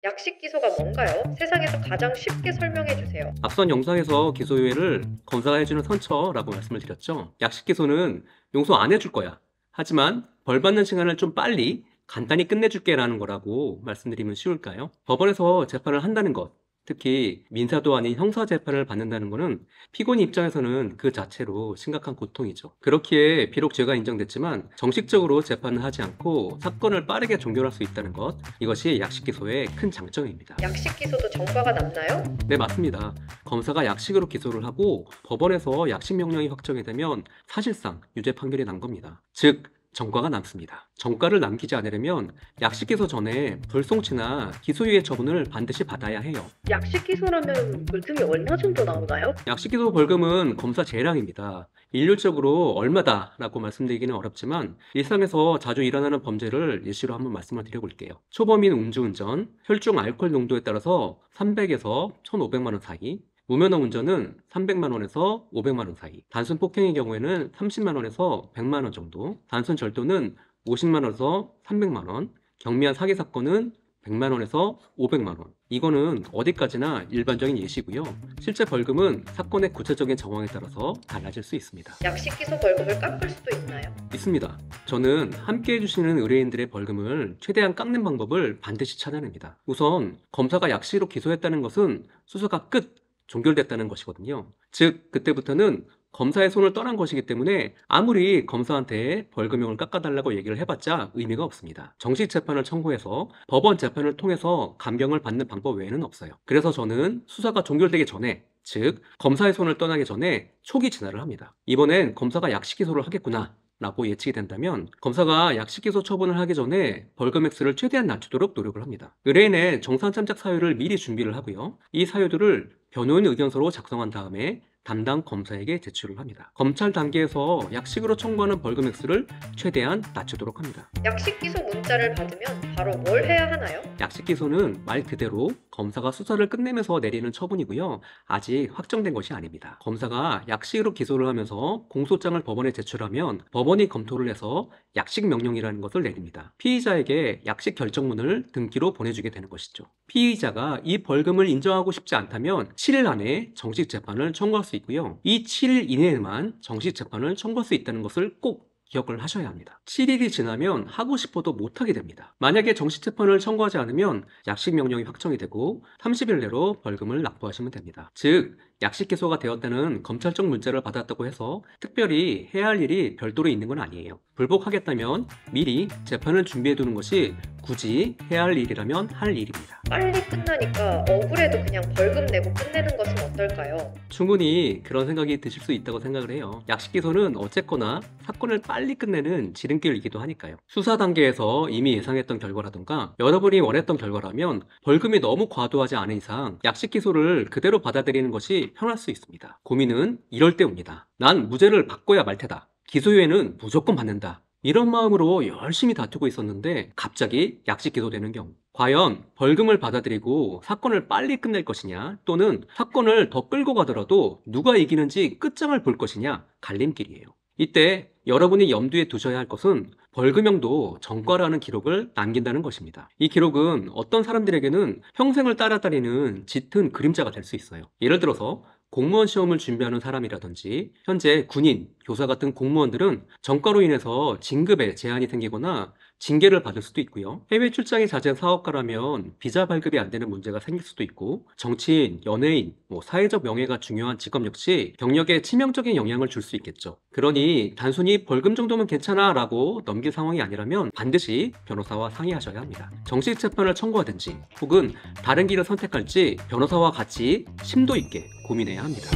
약식 기소가 뭔가요? 세상에서 가장 쉽게 설명해 주세요. 앞선 영상에서 기소유예를 검사가 해주는 선처라고 말씀을 드렸죠. 약식 기소는 용서 안 해줄 거야. 하지만 벌 받는 시간을 좀 빨리 간단히 끝내줄게 라는 거라고 말씀드리면 쉬울까요? 법원에서 재판을 한다는 것, 특히 민사도 아닌 형사 재판을 받는다는 것은 피고인 입장에서는 그 자체로 심각한 고통이죠. 그렇기에 비록 죄가 인정됐지만 정식적으로 재판을 하지 않고 사건을 빠르게 종결할 수 있다는 것, 이것이 약식 기소의 큰 장점입니다. 약식 기소도 전과가 남나요? 네, 맞습니다. 검사가 약식으로 기소를 하고 법원에서 약식 명령이 확정이 되면 사실상 유죄 판결이 난 겁니다. 즉, 전과가 남습니다. 전과를 남기지 않으려면 약식 기소 전에 불송치나 기소유예 처분을 반드시 받아야 해요. 약식 기소라면 벌금이 얼마 정도 나오나요? 약식 기소 벌금은 검사 재량입니다. 일률적으로 얼마다라고 말씀드리기는 어렵지만 일상에서 자주 일어나는 범죄를 예시로 한번 말씀을 드려볼게요. 초범인 음주운전, 혈중 알코올 농도에 따라서 300에서 1,500만 원 사이, 무면허 운전은 300만 원에서 500만 원 사이, 단순 폭행의 경우에는 30만 원에서 100만 원 정도, 단순 절도는 50만 원에서 300만 원, 경미한 사기 사건은 100만 원에서 500만 원. 이거는 어디까지나 일반적인 예시고요. 실제 벌금은 사건의 구체적인 정황에 따라서 달라질 수 있습니다. 약식 기소 벌금을 깎을 수도 있나요? 있습니다. 저는 함께 해주시는 의뢰인들의 벌금을 최대한 깎는 방법을 반드시 찾아냅니다. 우선 검사가 약식으로 기소했다는 것은 수사가 끝, 종결됐다는 것이거든요. 즉, 그때부터는 검사의 손을 떠난 것이기 때문에 아무리 검사한테 벌금형을 깎아달라고 얘기를 해봤자 의미가 없습니다. 정식 재판을 청구해서 법원 재판을 통해서 감경을 받는 방법 외에는 없어요. 그래서 저는 수사가 종결되기 전에, 즉 검사의 손을 떠나기 전에 초기 진화를 합니다. 이번엔 검사가 약식 기소를 하겠구나 라고 예측이 된다면 검사가 약식 기소 처분을 하기 전에 벌금 액수를 최대한 낮추도록 노력을 합니다. 의뢰인의 정상 참작 사유를 미리 준비를 하고요. 이 사유들을 변호인 의견서로 작성한 다음에 담당 검사에게 제출을 합니다. 검찰 단계에서 약식으로 청구하는 벌금 액수를 최대한 낮추도록 합니다. 약식 기소 문자를 받으면 바로 뭘 해야 하나요? 약식 기소는 말 그대로 검사가 수사를 끝내면서 내리는 처분이고요. 아직 확정된 것이 아닙니다. 검사가 약식으로 기소를 하면서 공소장을 법원에 제출하면 법원이 검토를 해서 약식 명령이라는 것을 내립니다. 피의자에게 약식 결정문을 등기로 보내주게 되는 것이죠. 피의자가 이 벌금을 인정하고 싶지 않다면 7일 안에 정식 재판을 청구할 수 있고요. 이 7일 이내에만 정식 재판을 청구할 수 있다는 것을 꼭 기억을 하셔야 합니다. 7일이 지나면 하고 싶어도 못하게 됩니다. 만약에 정식 재판을 청구하지 않으면 약식 명령이 확정이 되고 30일 내로 벌금을 납부하시면 됩니다. 즉, 약식 기소가 되었다는 검찰 쪽 문자를 받았다고 해서 특별히 해야 할 일이 별도로 있는 건 아니에요. 불복하겠다면 미리 재판을 준비해 두는 것이 굳이 해야 할 일이라면 할 일입니다. 빨리 끝나니까 억울해도 그냥 벌금 내고 끝내는 것은 어떨까요? 충분히 그런 생각이 드실 수 있다고 생각을 해요. 약식 기소는 어쨌거나 사건을 빨리 끝내는 지름길이기도 하니까요. 수사 단계에서 이미 예상했던 결과라던가 여러분이 원했던 결과라면 벌금이 너무 과도하지 않은 이상 약식 기소를 그대로 받아들이는 것이 편할 수 있습니다. 고민은 이럴 때 옵니다. 난 무죄를 받고야 말 테다. 기소유예는 무조건 받는다. 이런 마음으로 열심히 다투고 있었는데 갑자기 약식 기소되는 경우, 과연 벌금을 받아들이고 사건을 빨리 끝낼 것이냐, 또는 사건을 더 끌고 가더라도 누가 이기는지 끝장을 볼 것이냐, 갈림길이에요. 이때 여러분이 염두에 두셔야 할 것은 벌금형도 전과라는 기록을 남긴다는 것입니다. 이 기록은 어떤 사람들에게는 평생을 따라다니는 짙은 그림자가 될 수 있어요. 예를 들어서 공무원 시험을 준비하는 사람이라든지 현재 군인, 교사 같은 공무원들은 전과로 인해서 진급에 제한이 생기거나 징계를 받을 수도 있고요. 해외 출장이 잦은 사업가라면 비자 발급이 안 되는 문제가 생길 수도 있고, 정치인, 연예인, 사회적 명예가 중요한 직업 역시 경력에 치명적인 영향을 줄 수 있겠죠. 그러니 단순히 벌금 정도면 괜찮아 라고 넘길 상황이 아니라면 반드시 변호사와 상의하셔야 합니다. 정식 재판을 청구하든지 혹은 다른 길을 선택할지 변호사와 같이 심도 있게 고민해야 합니다.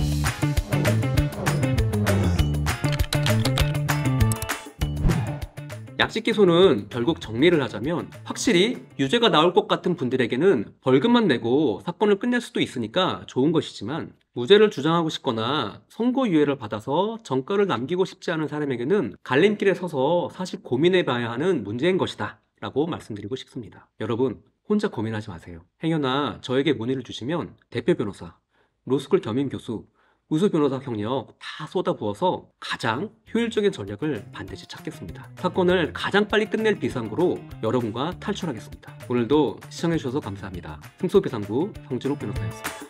약식 기소는 결국 정리를 하자면 확실히 유죄가 나올 것 같은 분들에게는 벌금만 내고 사건을 끝낼 수도 있으니까 좋은 것이지만, 무죄를 주장하고 싶거나 선고유예를 받아서 전과를 남기고 싶지 않은 사람에게는 갈림길에 서서 사실 고민해 봐야 하는 문제인 것이다 라고 말씀드리고 싶습니다. 여러분, 혼자 고민하지 마세요. 행여나 저에게 문의를 주시면 대표 변호사, 로스쿨 겸임 교수, 우수 변호사 경력 다 쏟아부어서 가장 효율적인 전략을 반드시 찾겠습니다. 사건을 가장 빨리 끝낼 비상구로 여러분과 탈출하겠습니다. 오늘도 시청해주셔서 감사합니다. 승소비상구 성진욱 변호사였습니다.